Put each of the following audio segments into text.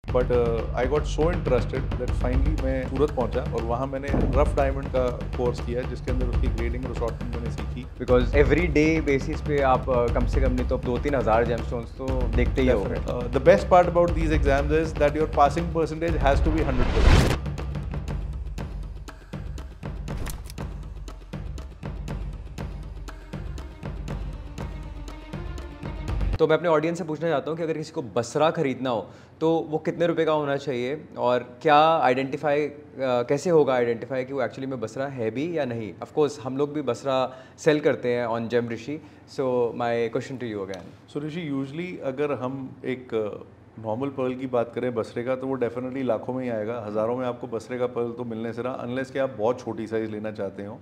But I got so interested that finally मैं सूरत पहुंचा और वहाँ मैंने रफ डायमंड का कोर्स किया जिसके अंदर उसकी ग्रेडिंग और असॉर्टमेंट मैंने सीखी। बिकॉज एवरी डे बेसिस पे आप कम से कम नहीं तो 2-3 हज़ार जेमस्टोन्स तो देखते ही होंगे। The best part about these exams is that your passing percentage has to be 100%। तो मैं अपने ऑडियंस से पूछना चाहता हूँ कि अगर किसी को बसरा खरीदना हो तो वो कितने रुपए का होना चाहिए और क्या आइडेंटिफाई कैसे होगा आइडेंटिफाई कि वो एक्चुअली में बसरा है भी या नहीं। ऑफ कोर्स हम लोग भी बसरा सेल करते हैं on gem Rishi. So my question to you again. So Rishi, usually अगर हम एक नॉर्मल पर्ल की बात करें बसरे का तो वो डेफिनेटली लाखों में ही आएगा, हज़ारों में आपको बसरे का पर्ल तो मिलने से रहा, अनलेस कि आप बहुत छोटी साइज़ लेना चाहते हो।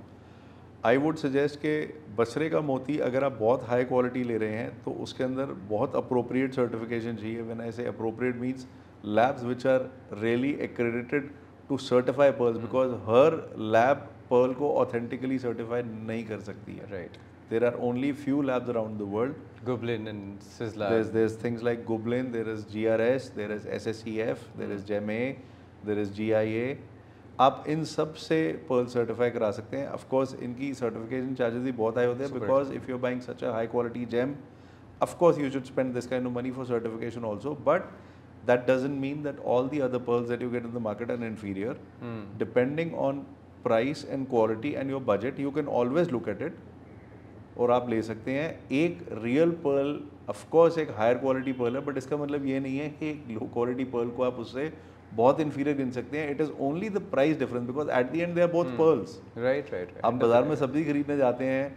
आई वुड सजेस्ट कि बसरे का मोती अगर आप बहुत हाई क्वालिटी ले रहे हैं तो उसके अंदर बहुत अप्रोप्रिएट सर्टिफिकेशन चाहिए। When I say appropriate means labs which are really accredited to certify pearls, because हर लैब पर्ल को ऑथेंटिकली सर्टिफाई नहीं कर सकती है। Right. There are only few labs around the world. Gublin and Sizzla. There's things like Gublin, there is GRS, there is SSEF, there is GEMA, there is GIA. आप इन सब से Perl certify करा सकते हैं। ऑफ कोर्स इनकी certification charges भी बहुत high होते हैं, because if you are buying such a high quality gem, of course you should spend this kind of money for certification also, but that doesn't mean that all the other pearls that you get in the market are inferior. Depending on price and quality and your budget, you can always look at it और आप ले सकते हैं। एक real pearl of course एक higher quality Perl है, but इसका मतलब ये नहीं है कि एक लो क्वालिटी पर्ल को आप उससे बहुत इन्फीरियर गिन सकते हैं। It is only the price difference, because at the end they are both pearls. Right right. आप बाजार में सब्जी खरीदने जाते हैं,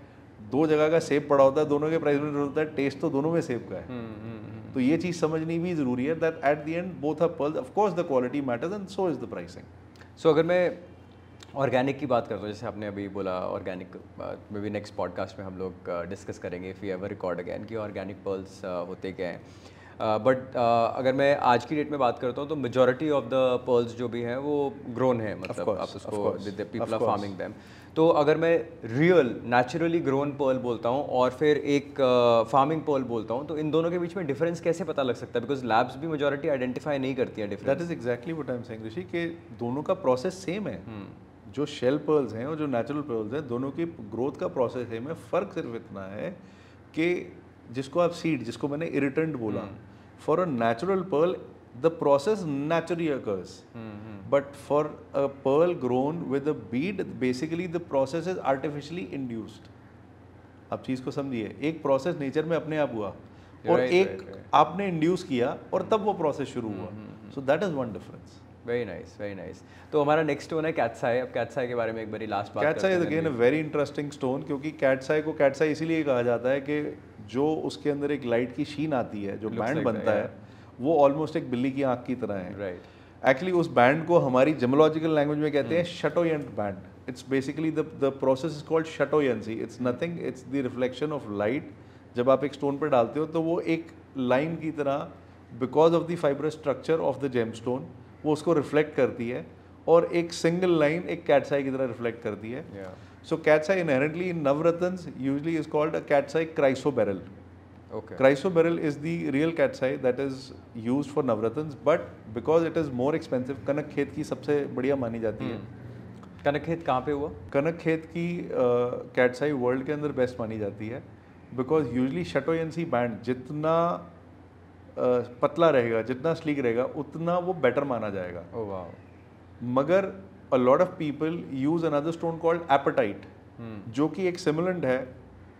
दो जगह का सेब पड़ा होता है, दोनों के प्राइस में होता है, टेस्ट तो दोनों में सेब का है। तो ये चीज़ समझनी भी जरूरी है that at the end both are pearls. Of course the quality matters and so is the pricing. So अगर मैं ऑर्गेनिक की बात करता हूँ, जैसे आपने अभी बोला organic, may be next podcast में हम लोग डिस्कस करेंगे if you ever record again कि ऑर्गेनिक पर्ल्स होते क्या हैं। बट अगर मैं आज की डेट में बात करता हूँ तो मेजॉरिटी ऑफ द पर्ल्स जो भी हैं वो ग्रोन है, मतलब आप उसको पीपल आर फार्मिंग देम। तो अगर मैं रियल नेचुरली ग्रोन पर्ल बोलता हूँ और फिर एक फार्मिंग पर्ल बोलता हूँ, तो इन दोनों के बीच में डिफरेंस कैसे पता लग सकता है? बिकॉज लैब्स भी मेजॉरिटी आइडेंटिफाई नहीं करती हैं difference. That is exactly what I am saying Rishi, कि दोनों का प्रोसेस सेम है। जो शेल पर्ल्स हैं और जो नेचुरल पर्ल्स हैं, दोनों की ग्रोथ का प्रोसेस सेम है। फ़र्क सिर्फ इतना है कि जिसको आप सीड, जिसको मैंने इरिटेंट बोला, for a natural pearl the process naturally occurs, but for a pearl grown with a bead basically the process is artificially induced. आप चीज़ को समझिए, एक प्रोसेस नेचर में अपने आप हुआ और एक आपने इंड्यूस किया और तब वो प्रोसेस शुरू हुआ। So that is one difference. Very nice, very nice. तो हमारा नेक्स्ट स्टोन है कैट्साई। अब कैट्साई के बारे में एक बारी लास्ट बात cat's eye is again a very interesting stone, क्योंकि कैट्साई को कैट्साई इसीलिए कहा जाता है कि जो उसके अंदर एक लाइट की शीन आती है, जो बैंड बनता है, वो ऑलमोस्ट एक बिल्ली की आंख की तरह है। राइट। एक्चुअली उस बैंड को हमारी जेमोलॉजिकल लैंग्वेज में कहते हैं chatoyant band. It's basically the process is called chatoyancy. It's nothing, it's the reflection of light. जब आप एक स्टोन पर डालते हो तो वो एक लाइन की तरह, because of the fibrous structure of the gemstone, वो उसको रिफ्लेक्ट करती है और एक सिंगल लाइन एक कैट्साई की तरह रिफ्लेक्ट करती है। So cat's eye inherently in navratnas usually is called a cat's eye chrysoberyl. Okay. Chrysoberyl is the real cat's eye that is used for navratans, but because it is more expensive, कनक खेत की सबसे बढ़िया मानी जाती है। कनक खेत कहाँ पे हुआ? कनक खेत की cat's eye वर्ल्ड के अंदर बेस्ट मानी जाती है, बिकॉज यूजली शटोयंसी बैंड जितना पतला रहेगा, जितना स्लीक रहेगा, उतना वो बेटर माना जाएगा। Oh wow. मगर a lot of people use another stone called apatite, जो कि एक सिमुलेंट है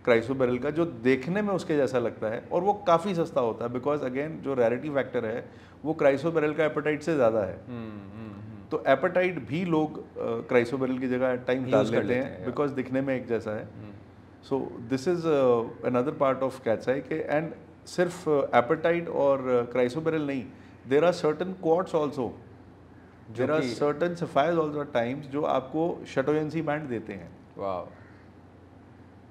क्राइसोबेरल का, जो देखने में उसके जैसा लगता है और वो काफ़ी सस्ता होता है, बिकॉज अगेन जो रैरिटी फैक्टर है वो क्राइसोबेरल का एपेटाइट से ज़्यादा है। तो एपेटाइट भी लोग क्राइसोबेरल की जगह टाइम डाल लेते हैं, बिकॉज दिखने में एक जैसा है। So this is another part of cat's eye के। एंड सिर्फ एपेटाइट और क्राइसोबेरल नहीं, there are certain quartz also, there are certain sapphires also at times, जो आपको शटोयंसी बैंड देते हैं। वाह।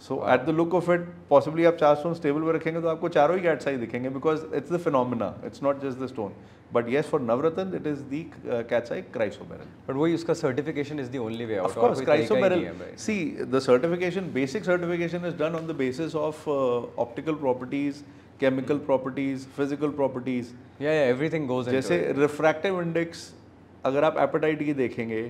So at the look of it, possibly आप 4 स्टोन टेबल पर रखेंगे तो आपको चारों ही कैट्साई दिखेंगे, because it's the phenomena, it's not just the stone. But yes, for navratna it is the cat's eye chrysoberyl. But वही उसका certification is the only way out. Of course chrysoberyl, see the certification, basic certification is done on the basis of optical properties, chemical properties, physical properties, या everything goes into जैसे refractive index अगर आप apatite की देखेंगे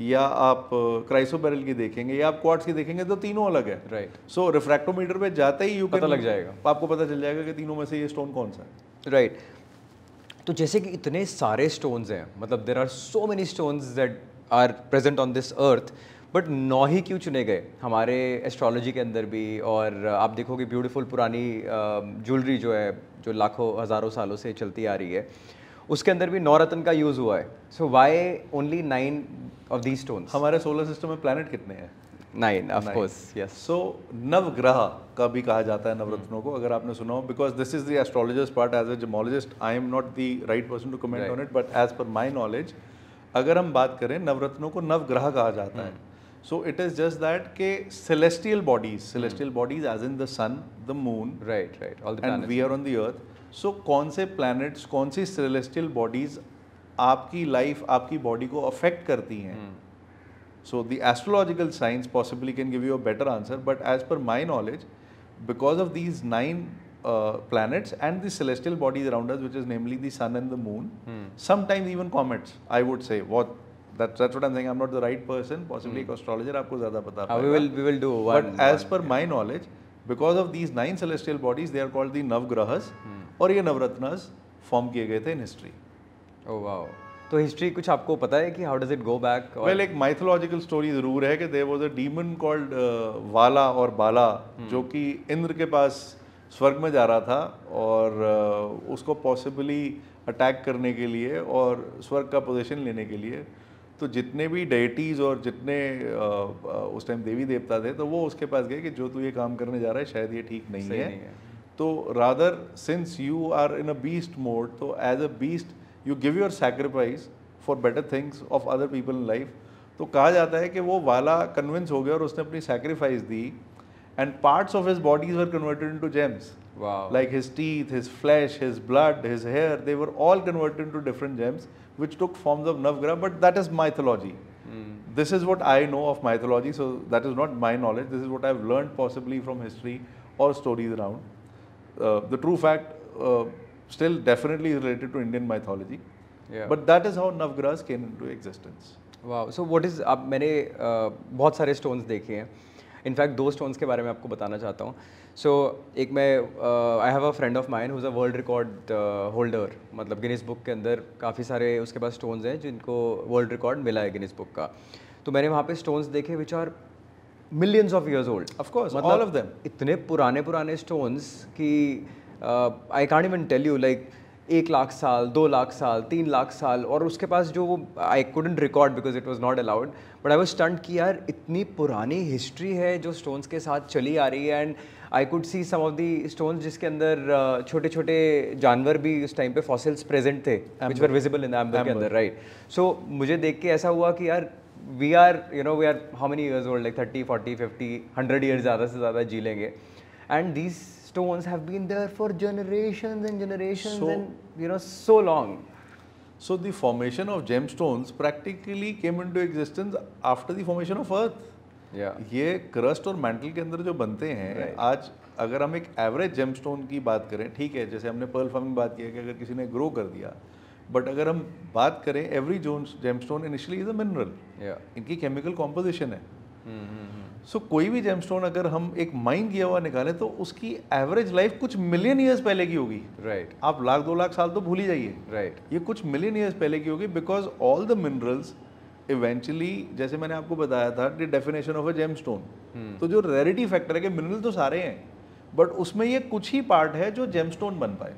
या आप क्राइसोबेरिल की देखेंगे या आप क्वार्ट्ज की देखेंगे तो तीनों अलग है। राइट। सो रिफ्रैक्टोमीटर पे जाते ही पता लग जाएगा, आपको पता चल जाएगा कि तीनों में से ये स्टोन कौन सा है। राइट। तो जैसे कि इतने सारे स्टोन्स हैं, मतलब there are so many stones that are present on this earth, but 9 ही क्यों चुने गए हमारे एस्ट्रोलॉजी के अंदर भी? और आप देखोगे ब्यूटीफुल पुरानी ज्वेलरी जो है, जो लाखों हज़ारों सालों से चलती आ रही है, उसके अंदर भी 9 रत्न का यूज़ हुआ है। So why only 9 of these stones? हमारे सोलर सिस्टम में प्लैनेट कितने हैं? 9, ऑफ कोर्स, यस। सो नवग्रह का भी कहा जाता है नवरत्नों को, अगर आपने सुना हो, because this is the astrologers part. As a gemologist I am not the right person to comment on it, but as per my knowledge अगर हम बात करें, नवरत्नों को नवग्रह कहा जाता है। So it is just that के celestial bodies as in the sun, the moon, right, all the and planets. we are on the earth. So कौन से planets, कौन सी celestial bodies आपकी लाइफ, आपकी बॉडी को अफेक्ट करती हैं? So the astrological science possibly can give you a better answer, but as per my knowledge, because of these 9 planets and the celestial bodies around us, which is namely the sun and the moon, sometimes even comets, I would say. That's what I'm saying. I'm not the right person. Possibly एक astrologer आपको ज़्यादा पता we will do one. But as per my knowledge, because of these 9 celestial bodies, they are called the नवग्रहस, और ये नवरत्नास form किए गए थे in history. Oh wow. तो हिस्ट्री कुछ आपको पता है कि how does it go back? Well, एक माइथोलॉजिकल स्टोरी जरूर है कि there was a demon called Vala और बाला, जो कि इंद्र के पास स्वर्ग में जा रहा था और उसको पॉसिबली अटैक करने के लिए और स्वर्ग का पोजीशन लेने के लिए, तो जितने भी डेटीज़ और जितने उस टाइम देवी देवता थे, तो वो उसके पास गए कि जो तू ये काम करने जा रहा है शायद ये ठीक नहीं है। तो rather since you are in a beast mode, तो as a beast you give your sacrifice for better things of other people in life. तो कहा जाता है कि वो वाला कन्विंस हो गया और उसने अपनी sacrifice the, and parts of his bodies were converted into James. Like his teeth, his flesh, his blood, his hair, they were all converted into different gems which took forms of Navgraha, but that is mythology. This is what I know of mythology, so that is not my knowledge. This is what I've learned possibly from history or stories around. The true fact still definitely is related to Indian mythology, but that is how Navgrahas came into existence. Wow. So what is, अब मैंने बहुत सारे stones देखे हैं, in fact 2 stones के बारे में आपको बताना चाहता हूँ। सो एक मैं I have a friend of mine who is a world record holder, मतलब गिनीज बुक के अंदर काफ़ी सारे उसके पास स्टोन्स हैं जिनको वर्ल्ड रिकॉर्ड मिला है गिनीज बुक का। तो मैंने वहाँ पे स्टोन्स देखे which are millions of years old. Of course, मतलब ऑल ऑफ देम इतने पुराने स्टोन्स कि I can't even tell you, like 1 lakh साल, 2 लाख साल, 3 लाख साल, और उसके पास जो वो I couldn't record because it was not allowed, but I was stunned कि यार इतनी पुरानी हिस्ट्री है जो स्टोन्स के साथ चली आ रही है। And I could see some of the stones जिसके अंदर छोटे छोटे जानवर भी उस टाइम पे फॉसिल्स प्रेजेंट थे विच वर विजिबल इन द एम्बर के अंदर, राइट। सो मुझे देख के ऐसा हुआ कि यार we are how many years old, like 30, 40, 50, 100 years ज़्यादा से ज़्यादा जी लेंगे, and these stones have been there for generations and generations, and so long. So the formation of gemstones practically came into existence after the formation of earth. ये crust और mental के अंदर जो बनते हैं, आज अगर हम एक एवरेज जेमस्टोन की बात करें, ठीक है, जैसे हमने पर्ल फार्मिंग बात किया कि अगर किसी ने ग्रो कर दिया, बट अगर हम बात करें every gemstone initially is a mineral, इनकी केमिकल कॉम्पोजिशन है। सो कोई भी जेमस्टोन अगर हम एक माइन किया हुआ निकालें तो उसकी एवरेज लाइफ कुछ मिलियन ईयर्स पहले की होगी, राइट। आप 1,00,000 2 लाख साल तो भूल ही जाइए, राइट। ये कुछ मिलियन ईयर्स पहले की होगी, because all the minerals eventually, जैसे मैंने आपको बताया था the definition of a gemstone, तो जो रेरिटी फैक्टर है कि मिनरल तो सारे हैं, बट उसमें ये कुछ ही पार्ट है जो जेमस्टोन बन पाए।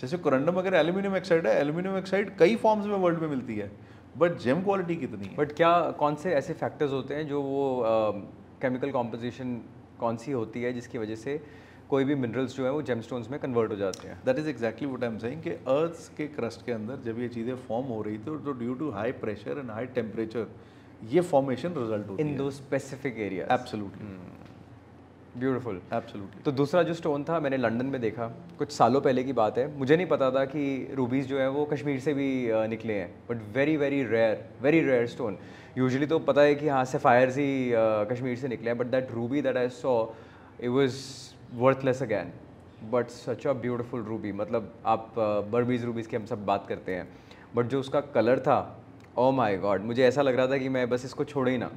जैसे कोरंडम अगर एल्यूमिनियम ऑक्साइड है, एल्यूमिनियम ऑक्साइड कई फॉर्म्स में वर्ल्ड में मिलती है, बट जेम क्वालिटी कितनी है? बट क्या कौन से ऐसे फैक्टर्स होते हैं जो वो केमिकल कॉम्पोजिशन कौन सी होती है जिसकी वजह से कोई भी मिनरल्स जो है वो जेमस्टोन्स में कन्वर्ट हो जाते हैं? That is exactly what I am saying कि अर्थ के क्रस्ट के अंदर जब ये चीज़ें फॉर्म हो रही थी, तो due to high pressure and high temperature ये फॉर्मेशन रिजल्ट होती है इन दो specific areas. Absolutely, beautiful, absolutely. तो दूसरा जो स्टोन था मैंने लंदन में देखा, कुछ सालों पहले की बात है, मुझे नहीं पता था कि रूबीज़ जो है वो कश्मीर से भी निकले हैं, but very rare stone. Usually तो पता है कि हाँ सफ़ायर्स ही कश्मीर से निकले हैं, but that Ruby that I saw, it was worthless again. But such a beautiful Ruby. मतलब आप बर्मीज रूबीज़ की हम सब बात करते हैं, बट जो उसका कलर था, ओ माय गॉड, मुझे ऐसा लग रहा था कि मैं बस इसको छोड़े ही ना,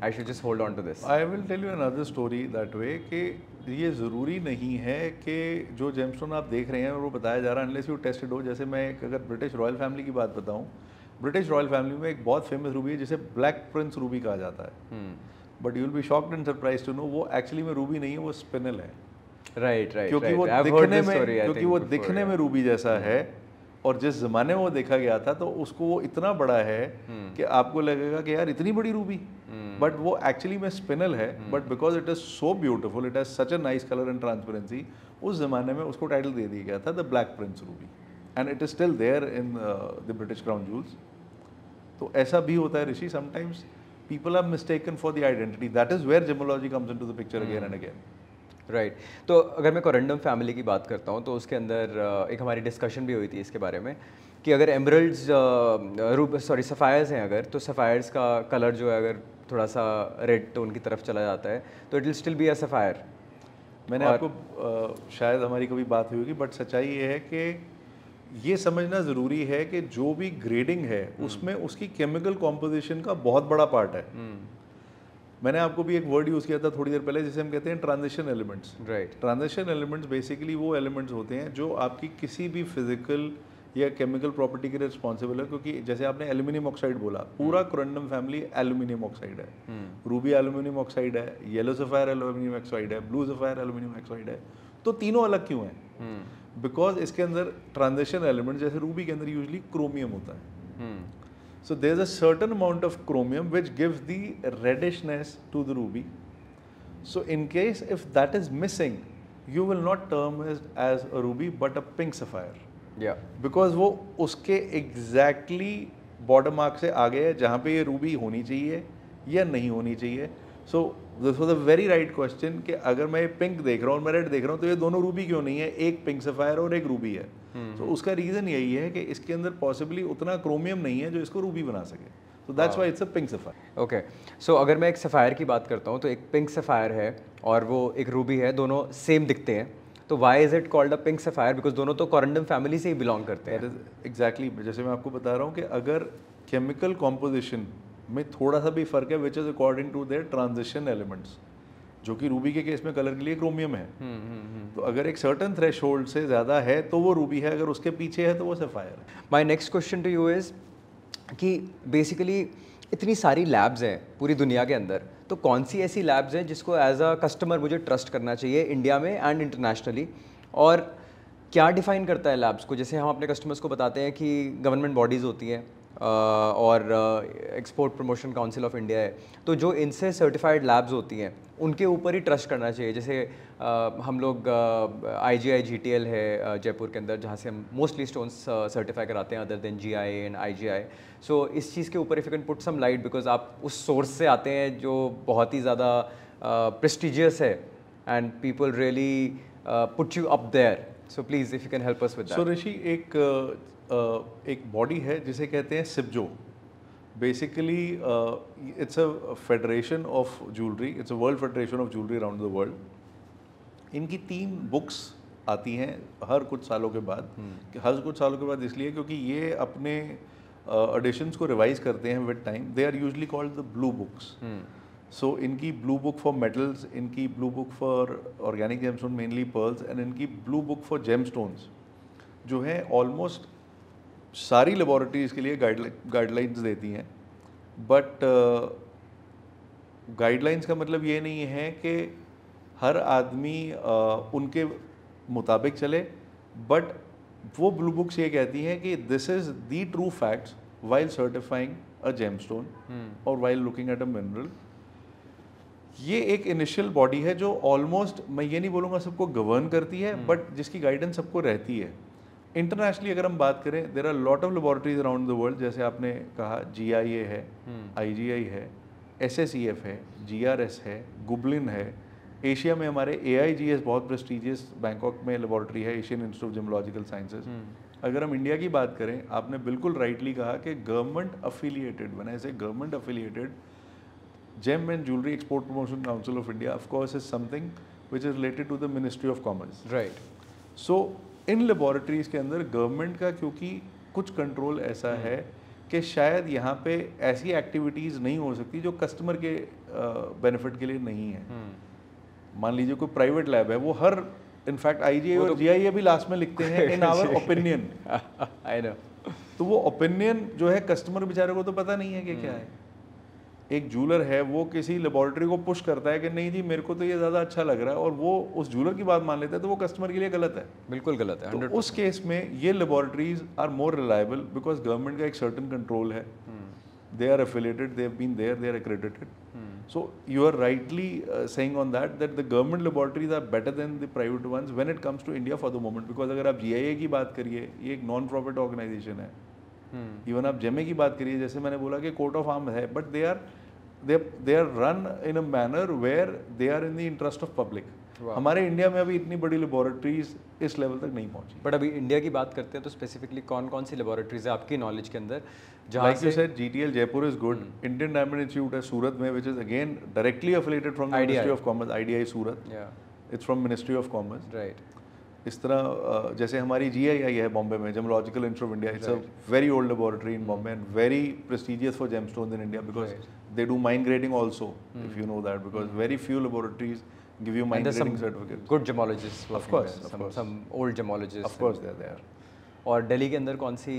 I should just hold on to this. I will tell you another story that way कि ये ज़रूरी नहीं है कि जो जेमस्टोन आप देख रहे हैं और वो बताया जा रहा है अनलेस यू टेस्टेड हो। जैसे मैं एक अगर ब्रिटिश रॉयल फैमिली की बात बताऊँ, ब्रिटिश रॉयल फैमिली में एक बहुत फेमस रूबी है जिसे ब्लैक प्रिंस रूबी कहा जाता है, but you will be shocked and surprise to know वो एक्चुअली में रूबी नहीं है, वो स्पिनल है। राइट राइट, क्योंकि वो दिखने में रूबी जैसा है, और जिस ज़माने में वो देखा गया था तो उसको वो इतना बड़ा है कि आपको लगेगा कि यार इतनी बड़ी रूबी, बट वो एक्चुअली में स्पिनल है, but because it is so beautiful, it has such a nice colour and transparency, उस ज़माने में उसको टाइटल दे दिया गया था the black prince ruby, and it is still there in the British crown jewels. तो ऐसा भी होता है Rishi, sometimes people are mistaken for the identity, that is where gemology comes into the picture again and again. Right तो अगर मैं corundum family की बात करता हूँ तो उसके अंदर एक हमारी डिस्कशन भी हुई थी इसके बारे में कि अगर एमरल्ड्स सफ़ायर्स हैं अगर, तो सफ़ायर्स का कलर जो है अगर थोड़ा सा रेड टोन की तरफ चला जाता है तो it will still be a sapphire. मैंने आपको शायद हमारी कभी बात हुई होगी, बट सच्चाई ये है कि ये समझना ज़रूरी है कि जो भी ग्रेडिंग है उसमें उसकी केमिकल कॉम्पोजिशन का बहुत बड़ा पार्ट है। मैंने आपको भी एक वर्ड यूज़ किया था थोड़ी देर पहले जिसे हम कहते हैं transition elements. Right, transition elements basically वो एलिमेंट्स होते हैं जो आपकी किसी भी फिजिकल या केमिकल प्रॉपर्टी के लिए रिस्पॉन्सिबल है, क्योंकि जैसे आपने एल्यूमिनियम ऑक्साइड बोला, पूरा कोरंडम फैमिली एल्यूमिनियम ऑक्साइड है, रूबी एल्यूमिनियम ऑक्साइड है, येलो सफायर एल्यूमिनियम ऑक्साइड है, ब्लू सफायर एल्यूमिनियम ऑक्साइड है। तो तीनों अलग क्यों हैं? बिकॉज इसके अंदर ट्रांजिशन एलिमेंट जैसे रूबी के अंदर यूजली क्रोमियम होता है। So there's a certain amount of chromium which gives the reddishness to the ruby. So in case if that is missing, you will not term it as a ruby but a pink sapphire. Yeah. Because वो उसके exactly bottom mark से आगे है जहाँ पे ये Ruby होनी चाहिए या नहीं होनी चाहिए। So this was a very right question कि अगर मैं पिंक देख रहा हूँ और मैं रेड देख रहा हूँ तो ये दोनों रूबी क्यों नहीं है, एक पिंक सफायर और एक रूबी है। तो उसका रीज़न यही है कि इसके अंदर पॉसिबली उतना क्रोमियम नहीं है जो इसको रूबी बना सके। तो that's why it's a pink sapphire. Okay, so अगर मैं एक सफ़ायर की बात करता हूँ तो एक पिंक सफ़ायर है और वो एक रूबी है, दोनों सेम दिखते हैं, तो why is it called a pink sapphire? Because दोनों तो कोरंडम फैमिली से ही बिलोंग करते हैं। एग्जैक्टली, जैसे मैं आपको बता रहा हूँ कि अगर केमिकल कॉम्पोजिशन में थोड़ा सा भी फर्क है which is according to their transition elements, जो कि रूबी के केस में कलर के लिए क्रोमियम है, तो अगर एक सर्टन थ्रेशोल्ड से ज़्यादा है तो वो रूबी है, अगर उसके पीछे है तो वो सफ़ायर है। My next question to you is कि बेसिकली इतनी सारी लैब्स हैं पूरी दुनिया के अंदर, तो कौन सी ऐसी लैब्स हैं जिसको एज अ कस्टमर मुझे ट्रस्ट करना चाहिए इंडिया में एंड इंटरनेशनली, और क्या डिफ़ाइन करता है लैब्स को? जैसे हम अपने कस्टमर्स को बताते हैं कि गवर्नमेंट बॉडीज़ होती हैं और export promotion council of India है, तो जो इनसे सर्टिफाइड लैब्स होती हैं उनके ऊपर ही ट्रस्ट करना चाहिए। जैसे हम लोग IGI GTL है जयपुर के अंदर, जहाँ से हम मोस्टली स्टोन्स सर्टिफाई कराते हैं other than GIA and IGI। So इस चीज़ के ऊपर if you can put some light, because आप उस सोर्स से आते हैं जो बहुत ही ज़्यादा प्रेस्टिजियस है and people really put you up there, so please if you can help us with that. So Rishi, एक बॉडी है जिसे कहते हैं CIBJO. Basically it's a federation of jewellery, it's a world federation of jewellery around the world. इनकी 3 books आती हैं हर कुछ सालों के बाद। हर कुछ सालों के बाद इसलिए क्योंकि ये अपने एडिशंस को रिवाइज करते हैं with time. They are usually called the blue books. So इनकी ब्लू बुक फॉर मेटल्स, इनकी blue book for organic gemstone mainly pearls, and इनकी ब्लू बुक फॉर जेमस्टोन्स जो है ऑलमोस्ट सारी लेबॉरेटरीज़ के लिए गाइडलाइंस देती हैं। बट गाइडलाइंस का मतलब ये नहीं है कि हर आदमी उनके मुताबिक चले, बट वो ब्लू बुक्स ये कहती हैं कि this is the true facts while certifying a gemstone और while looking at a mineral. ये एक इनिशियल बॉडी है जो ऑलमोस्ट, मैं ये नहीं बोलूँगा सबको गवर्न करती है, बट जिसकी गाइडेंस सबको रहती है। इंटरनेशनली अगर हम बात करें, there are lot of laboratories around the world, जैसे आपने कहा GIA है, IGI है, SSEF है, GRS है, गुबलिन है। एशिया में हमारे AIGS बहुत प्रेस्टिजियस बैंकॉक में लेबॉरेटरी है, Asian institute of geological sciences. अगर हम इंडिया की बात करें, आपने बिल्कुल राइटली कहा कि government affiliated, when I say government affiliated, gem and jewellery export promotion council of India of course is something which is related to the ministry of commerce. Right. So in laboratories के अंदर government का क्योंकि कुछ control ऐसा है कि शायद यहाँ पे ऐसी एक्टिविटीज़ नहीं हो सकती जो कस्टमर के बेनिफिट के लिए नहीं है। मान लीजिए कोई प्राइवेट लैब है, वो हर इनफैक्ट आईजीआई और जीआईए भी लास्ट में लिखते हैं in our opinion. I know. तो वो ओपिनियन जो है कस्टमर बेचारे को तो पता नहीं है कि क्या है। एक जूलर है, वो किसी लेबॉरेटरी को पुश करता है कि नहीं जी मेरे को तो ये ज़्यादा अच्छा लग रहा है, और वो उस जूलर की बात मान लेता है, तो वो कस्टमर के लिए गलत है। बिल्कुल गलत है। तो उस केस में ये laboratories are more reliable because government का एक सर्टन कंट्रोल है। They are affiliated, they have been there, they are accredited. So you are rightly saying on that the government laboratories are better than the private ones when it comes to India for the moment, because अगर आप GIA की बात करिए, ये एक non profit organisation है। Even आप जेमे की बात करिए, जैसे मैंने बोला कि कोर्ट ऑफ आर्म है, but they are run in a manner where they are in the interest of public। हमारे इंडिया में अभी इतनी बड़ी लेबोरेटरीज इस लेवल तक नहीं पहुंची। बट अभी इंडिया की बात करते हैं तो स्पेसिफिकली कौन कौन सी लेबोरेटरीज है आपकी नॉलेज के अंदर जहाँ like you said, GTL Jaipur is good। Indian Diamond Institute है सूरत में, which is again directly affiliated from the Ministry of Commerce। IDI Surat, it's from Ministry of Commerce। Right। इस तरह जैसे हमारी GII है बॉम्बे में, Gemological Institute of India, it's a very old laboratory in Bombay and very prestigious for gemstones in India because they do mine grading also, if you know that, because very few laboratories give you mine grading certificates। Good gemologists, of course, some old gemologists, of course they are there। और दिल्ली के अंदर कौन सी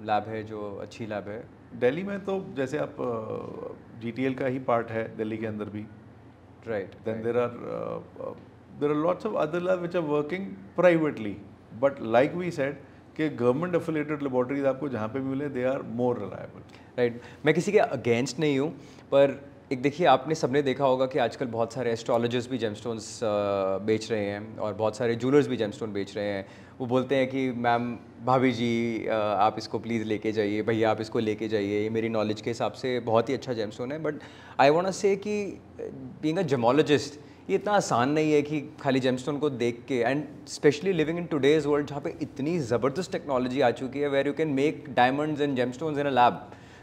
lab है जो अच्छी lab है? दिल्ली में तो जैसे आप GTL का ही पार्ट है दिल्ली के अंदर भी। Right। Then there are lots of other labs which are working privately, but like we said कि गवर्नमेंट एफिलिएटेड लेबॉरेटरीज आपको जहाँ पे भी मिले, they are more reliable. Right. मैं किसी के अगेंस्ट नहीं हूँ, पर एक देखिए आपने सबने देखा होगा कि आजकल बहुत सारे एस्ट्रोलॉजर्स भी जेमस्टोन्स बेच रहे हैं और बहुत सारे जूलर्स भी जेमस्टोन बेच रहे हैं। वो बोलते हैं कि मैम, भाभी जी आप इसको प्लीज़ लेके जाइए, भैया आप इसको लेके जाइए, ये मेरी नॉलेज के हिसाब से बहुत ही अच्छा जेमस्टोन है। बट आई वांट टू से कि बीइंग अ जेमोलॉजिस्ट ये इतना आसान नहीं है कि खाली जेमस्टोन को देख के, and specially living in today's world जहाँ पे इतनी ज़बरदस्त टेक्नोलॉजी आ चुकी है where you can make diamonds and gemstones in a lab.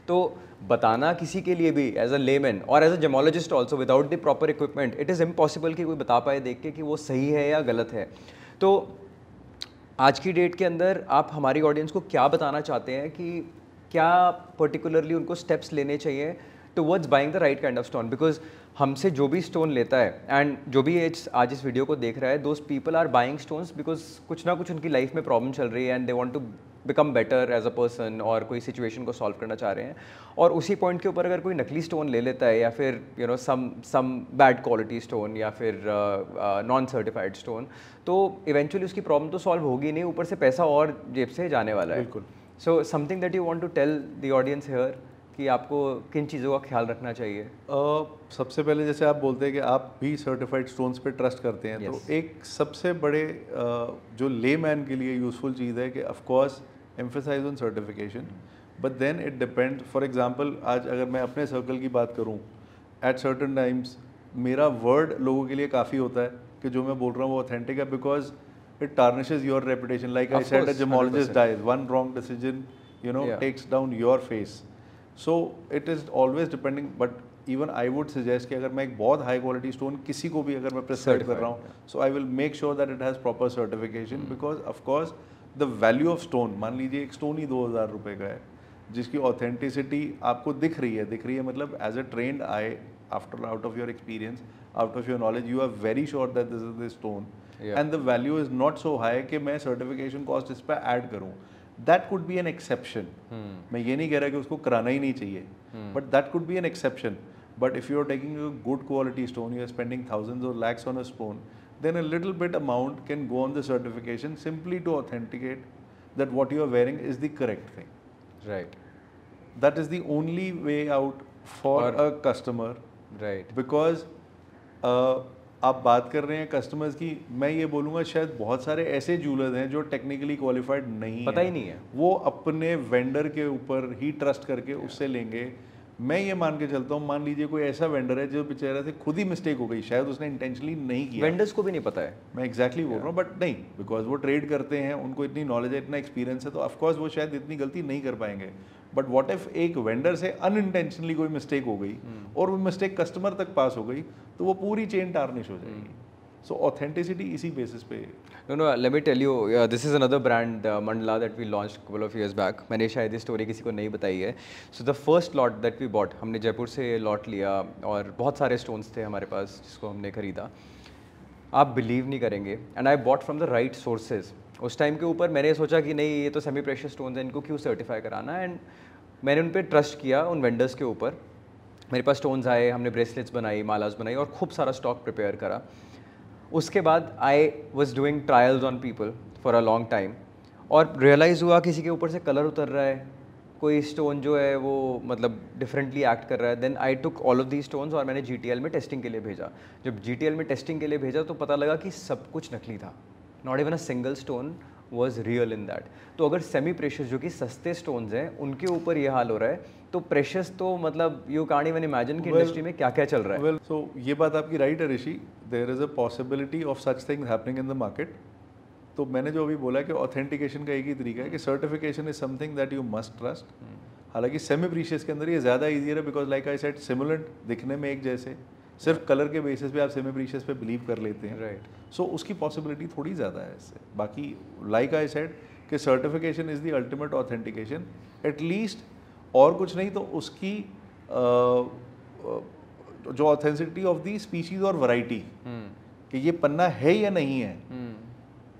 तो बताना किसी के लिए भी एज अ लेमैन और as a gemologist also without the proper equipment, it is impossible कि कोई बता पाए देख के कि वो सही है या गलत है। तो आज की डेट के अंदर आप हमारी ऑडियंस को क्या बताना चाहते हैं कि क्या पर्टिकुलरली उनको स्टेप्स लेने चाहिए towards buying the right kind of stone? Because हमसे जो भी स्टोन लेता है एंड जो भी आज इस वीडियो को देख रहा है, those people are buying stones because कुछ ना कुछ उनकी लाइफ में प्रॉब्लम चल रही है and they want to become better as a person, और कोई सिचुएशन को सॉल्व करना चाह रहे हैं। और उसी पॉइंट के ऊपर अगर कोई नकली स्टोन ले लेता है या फिर you know some bad quality stone या फिर नॉन सर्टिफाइड स्टोन, तो इवेंचुअली उसकी प्रॉब्लम तो सॉल्व होगी नहीं, ऊपर से पैसा और जेब से जाने वाला है। बिल्कुल। So something that you want to tell the audience here कि आपको किन चीज़ों का ख्याल रखना चाहिए? सबसे पहले जैसे आप बोलते हैं कि आप भी सर्टिफाइड स्टोन्स पे ट्रस्ट करते हैं, तो एक सबसे बड़े जो लेमैन के लिए यूज़फुल चीज़ है कि of course emphasize on certification, but then it depend. For example आज अगर मैं अपने सर्कल की बात करूं, एट सर्टन टाइम्स मेरा वर्ड लोगों के लिए काफ़ी होता है कि जो मैं बोल रहा हूँ वो ऑथेंटिक है, because it tarnishes your reputation. Like I said, a gemologist dies, one wrong decision takes down your face. So it is always depending, but even I would suggest कि अगर मैं एक बहुत हाई क्वालिटी स्टोन किसी को भी अगर मैं प्रिस्क्राइब कर रहा हूँ, so I will make sure that it has proper certification, because of course the value of stone, मान लीजिए एक स्टोन ही 2000 रुपये का है जिसकी ऑथेंटिसिटी आपको दिख रही है मतलब as a trained eye, after out of your experience, out of your knowledge, you are very sure that this is the stone and the value is not so high कि मैं सर्टिफिकेशन कॉस्ट इस पर add करूँ। That could be an exception. मैं ये नहीं कह रहा कि उसको कराना ही नहीं चाहिए, but that could be an exception. But if you are taking a good quality stone, you are spending thousands or lakhs on a stone, then a little bit amount can go on the certification simply to authenticate that what you are wearing is the correct thing. Right. That is the only way out for a customer. Right. Because आप बात कर रहे हैं customers की, मैं ये बोलूँगा शायद बहुत सारे ऐसे जूलर्स हैं जो टेक्निकली क्वालिफाइड नहीं पता ही नहीं है, वो अपने वेंडर के ऊपर ही ट्रस्ट करके उससे लेंगे। मैं ये मान के चलता हूँ, मान लीजिए कोई ऐसा वेंडर है जो बेचारा से खुद ही मिस्टेक हो गई, शायद उसने इंटेंशनली नहीं किया, वेंडर्स को भी नहीं पता है, मैं एग्जैक्टली बोल रहा हूँ, बट नहीं, बिकॉज वो ट्रेड करते हैं, उनको इतनी नॉलेज है, इतना एक्सपीरियंस है, तो ऑफकोर्स वो शायद इतनी गलती नहीं कर पाएंगे। बट व्हाट इफ एक वेंडर से अनइंटेंशनली कोई मिस्टेक हो गई और वो मिस्टेक कस्टमर तक पास हो गई, तो वो पूरी चेन टार्निश हो जाएगी। सो ऑथेंटिसिटी इसी बेसिस पे। No, let me tell you, this is another brand, Mandala, that we launched couple of years back. मैंने शायद ये स्टोरी किसी को नहीं बताई है. So the first lot that we bought, हमने जयपुर से लॉट लिया और बहुत सारे स्टोन्स थे हमारे पास जिसको हमने ख़रीदा. आप बिलीव नहीं करेंगे, and I bought from the right sources. उस टाइम के ऊपर मैंने सोचा कि नहीं, ये तो सेमी प्रेशियस स्टोन्स हैं, इनको क्यों सर्टिफाई कराना, एंड मैंने उन पर ट्रस्ट किया, उन वेंडर्स के ऊपर. मेरे पास स्टोन्स आए, हमने ब्रेसलेट्स बनाई, मालाज बनाई और खूब सारा स्टॉक प्रिपेयर करा. उसके बाद I was doing trials on people for a long time, और रियलाइज़ हुआ किसी के ऊपर से कलर उतर रहा है, कोई स्टोन जो है वो मतलब डिफरेंटली एक्ट कर रहा है. Then I took all of the stones और मैंने GTL में टेस्टिंग के लिए भेजा. जब GTL में टेस्टिंग के लिए भेजा तो पता लगा कि सब कुछ नकली था. Not even a single stone was real in that. तो अगर सेमी प्रेशियस जो कि सस्ते स्टोन्स हैं उनके ऊपर ये हाल हो रहा है, तो प्रेशियस तो मतलब यू कांट इवन इमेजिन कि इंडस्ट्री में क्या क्या चल रहा है. सो ये बात आपकी राइट है Rishi. There is a possibility of such things happening in the market. तो मैंने जो अभी बोला कि ऑथेंटिकेशन का एक ही तरीका है कि certification is something that you must trust. हालांकि सेमी प्रीशियस के अंदर ये ज़्यादा ईजियर है, because like I said similar दिखने में एक जैसे, सिर्फ कलर के बेसिस पे आप सेमी प्रीशियस पे बिलीव कर लेते हैं. राइट. सो उसकी पॉसिबिलिटी थोड़ी ज़्यादा है इससे. बाकी लाइक आई सेड कि certification is the ultimate authentication at least. और कुछ नहीं तो उसकी जो ऑथेंटिसिटी ऑफ दी स्पीशीज और वैरायटी, कि ये पन्ना है या नहीं है.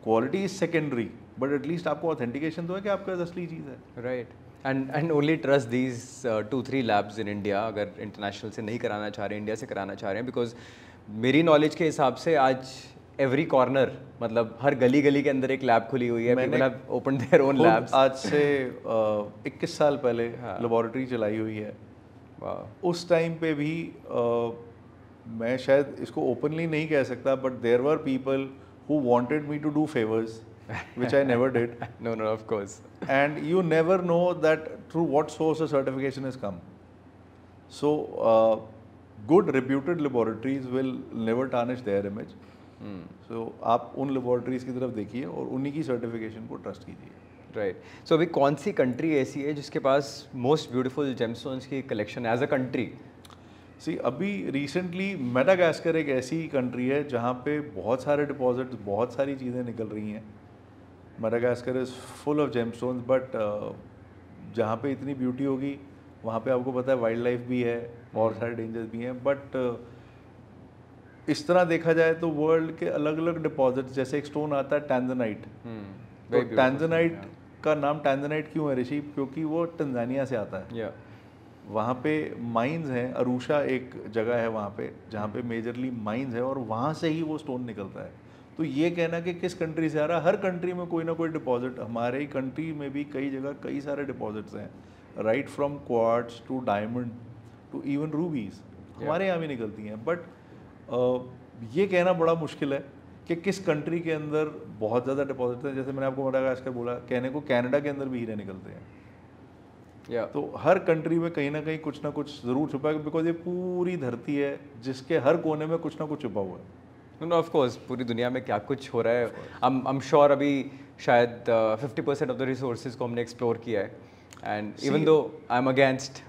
Quality is secondary, but at least आपको ऑथेंटिकेशन तो है कि आपका असली चीज़ है. Right. And only trust these 2-3 labs in India, अगर इंटरनेशनल से नहीं कराना चाह रहे, इंडिया से कराना चाह रहे हैं. बिकॉज मेरी नॉलेज के हिसाब से आज एवरी कॉर्नर, मतलब हर गली गली के अंदर एक लैब खुली हुई है. People have opened their own labs. आज से 21 साल पहले लेबोरेटरी चलाई हुई है. उस टाइम पे भी मैं शायद इसको ओपनली नहीं कह सकता, but there were people who wanted me to do favors, which I never did. No, of course. And you never know that through what source a certification has come. So, good reputed laboratories will never tarnish their image. So, आप उन laboratories की तरफ देखिए और उन्हीं की certification को trust कीजिए. Right. So, अभी कौन सी country ऐसी है जिसके पास most beautiful gemstones की collection as a country? सी अभी रिसेंटली मेडागास्कर एक ऐसी कंट्री है जहाँ पे बहुत सारे डिपॉजिट्स, बहुत सारी चीज़ें निकल रही हैं. Madagascar is full of gemstones, but जहाँ पे इतनी ब्यूटी होगी वहाँ पे आपको पता है वाइल्ड लाइफ भी है और सारे डेंजर्स भी हैं. बट इस तरह देखा जाए तो वर्ल्ड के अलग अलग डिपॉजिट्स, जैसे एक स्टोन आता है टैंजनाइट. तो टैंजनाइट का नाम टैंजनाइट क्यों है ऋषि? क्योंकि वो तंजानिया से आता है. वहाँ पे माइंस हैं. अरूशा एक जगह है वहाँ पे जहाँ पे मेजरली माइंस है और वहाँ से ही वो स्टोन निकलता है. तो ये कहना कि किस कंट्री से आ रहा है, हर कंट्री में कोई ना कोई डिपॉजिट. हमारे ही कंट्री में भी कई जगह कई सारे डिपॉजिट्स हैं, right from quartz to diamond to even rubies हमारे यहाँ भी निकलती हैं. बट ये कहना बड़ा मुश्किल है कि किस कंट्री के अंदर बहुत ज़्यादा डिपॉजिट है. जैसे मैंने आपको मेडागास्कर बोला, कहने को कनाडा के अंदर भी हीरे निकलते हैं. तो हर कंट्री में कहीं ना कहीं कुछ ना कुछ ज़रूर छुपा है, बिकॉज ये पूरी धरती है जिसके हर कोने में कुछ ना कुछ छुपा हुआ है. नो ऑफ कोर्स, पूरी दुनिया में क्या कुछ हो रहा है. आई एम श्योर अभी शायद 50% ऑफ द रिसोर्सेज को हमने एक्सप्लोर किया है. And even though I am against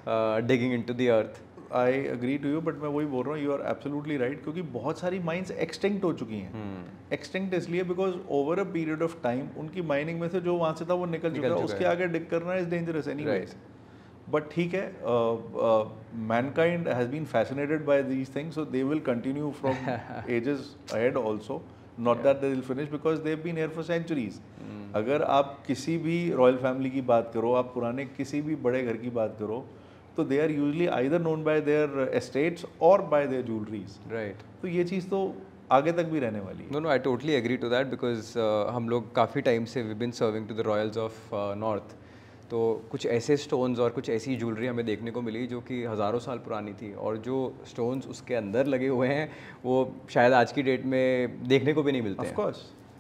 digging into the earth. I agree to you, but मैं वही बोल रहा हूँ, यू आर एब्सोल्युटली राइट. क्योंकि बहुत सारी माइंस एक्सटिंक्ट हो चुकी हैं. एक्सटिंक्ट इसलिए because over a period of time उनकी माइनिंग में से जो वहाँ से था वो निकल चुका है. उसके आगे डिग करना इज डेंजरस एनीवेज. बट ठीक है, mankind has been fascinated by these things, so they will continue from ages ahead also. Not that they will finish because they have been here for centuries. अगर आप किसी भी royal family की बात करो, आप पुराने किसी भी बड़े घर की बात करो, तो they are usually either known by their estates और बाय देयर ज्वेलरीज. राइट. तो ये चीज़ तो आगे तक भी रहने वाली है. No I totally agree to that, because हम लोग काफ़ी टाइम से we been serving to the royals of north. तो कुछ ऐसे स्टोन्स और कुछ ऐसी ज्वेलरी हमें देखने को मिली जो कि हज़ारों साल पुरानी थी, और जो स्टोन्स उसके अंदर लगे हुए हैं वो शायद आज की डेट में देखने को भी नहीं मिलते हैं.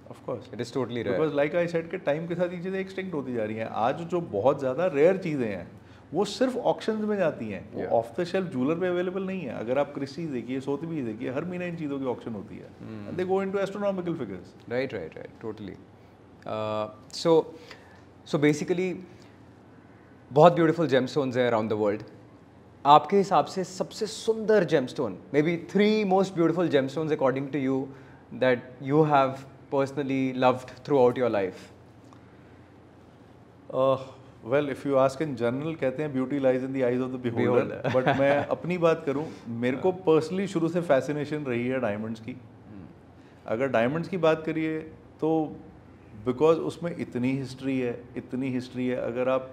Of course it is totally right. Because like I said के टाइम के साथ ये चीज़ें एक्सटिंक्ट होती जा रही हैं. आज जो बहुत ज़्यादा रेयर चीज़ें हैं वो सिर्फ ऑक्शंस में जाती हैं. वो ऑफ द शेल्फ ज्वेलर पे अवेलेबल नहीं है. अगर आप क्रिस्टीज देखिए, सोथबीज देखिए, हर महीने इन चीज़ों की ऑक्शन होती है. And they go into astronomical figures. Right totally. So basically बहुत ब्यूटीफुल जेमस्टोन्स हैं अराउंड द वर्ल्ड. आपके हिसाब से सबसे सुंदर gemstone, maybe 3 most beautiful gemstones according to you that you have personally loved throughout your life? Well if you ask in general कहते हैं beauty lies in the eyes of the beholder, but मैं अपनी बात करूं, मेरे को personally शुरू से फैसिनेशन रही है डायमंड्स की। अगर डायमंड्स की बात करिए तो बिकॉज उसमें इतनी हिस्ट्री है। अगर आप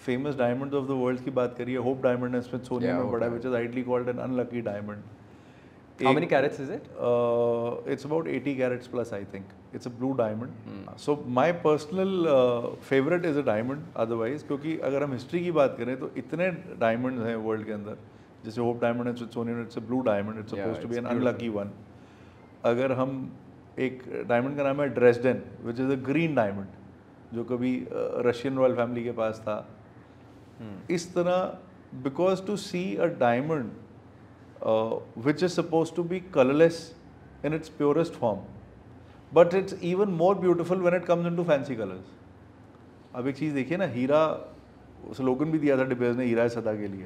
famous diamonds of the world की बात करिए, होप डायमंड स्मिथसोनियन में पड़ा, which is ideally called an unlucky diamond. How many carats is it? It's about 80 carats plus, I think. It's a blue diamond. So my personal favorite is a diamond. Otherwise, क्योंकि अगर हम history की बात करें तो इतने diamond हैं world के अंदर, जैसे होप डायमंड है Smithsonian, it's a blue diamond, it's supposed to be an unlucky one. अगर हम एक डायमंड का नाम है Dresden, which is a green diamond, जो कभी रशियन रॉयल फैमिली के पास था। इस तरह because to see a diamond which is supposed to be colorless in its purest form, but it's even more beautiful when it comes into fancy colors. अब एक चीज़ देखिए ना, हीरा स्लोगन भी दिया था डिबेज ने, हीरा है सदा के लिए।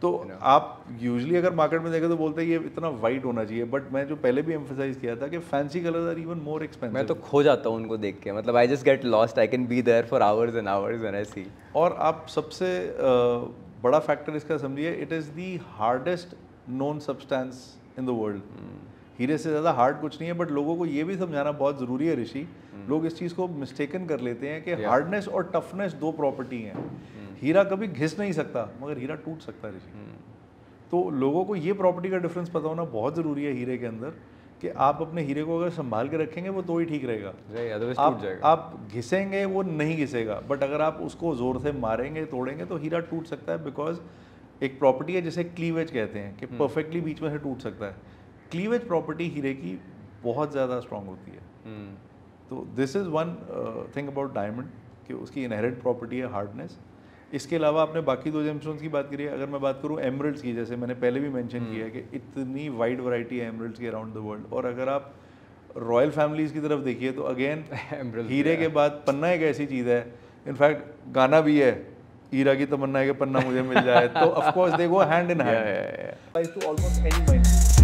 तो आप यूजली अगर मार्केट में देखें तो बोलते हैं ये इतना वाइट होना चाहिए, बट मैं जो पहले भी एम्फसाइज किया था कि fancy colours are even more expensive. मैं तो खो जाता हूँ उनको देख के, मतलब I just get lost, I can be there for hours and hours when I see. और आप सबसे बड़ा फैक्टर इसका समझिए, it is the hardest known substance in the world. हीरे से ज़्यादा हार्ड कुछ नहीं है, बट लोगों को ये भी समझाना बहुत ज़रूरी है ऋषि। लोग इस चीज़ को मिस्टेकन कर लेते हैं कि हार्डनेस और टफनेस दो प्रॉपर्टी हैं। हीरा कभी घिस नहीं सकता, मगर हीरा टूट सकता है ऋषि। तो लोगों को ये प्रॉपर्टी का डिफरेंस पता होना बहुत ज़रूरी है हीरे के अंदर, कि आप अपने हीरे को अगर संभाल के रखेंगे वो तो ही ठीक रहेगा। आप घिसेंगे वो नहीं घिसेगा, बट अगर आप उसको ज़ोर से मारेंगे, तोड़ेंगे तो हीरा टूट सकता है। बिकॉज एक प्रॉपर्टी है जिसे क्लीवेज कहते हैं, कि परफेक्टली बीच में से टूट सकता है। क्लीवेज प्रॉपर्टी हीरे की बहुत ज़्यादा स्ट्रांग होती है। तो this is one thing about diamond, कि उसकी इनहेरेंट प्रॉपर्टी है हार्डनेस। इसके अलावा आपने बाकी दो जेमस्टोन्स की बात करी है। अगर मैं बात करूँ एमरल्ड्स की, जैसे मैंने पहले भी मेंशन किया है कि इतनी वाइड वैरायटी है एमरल्ड्स की अराउंड द वर्ल्ड। और अगर आप रॉयल फैमिलीज़ की तरफ देखिए तो अगेन हीरे के बाद पन्ना एक ऐसी चीज़ है, इनफैक्ट गाना भी है, हीरा की तमन्ना है कि पन्ना मुझे मिल जाए। तो of course they go hand in hand to almost any mind.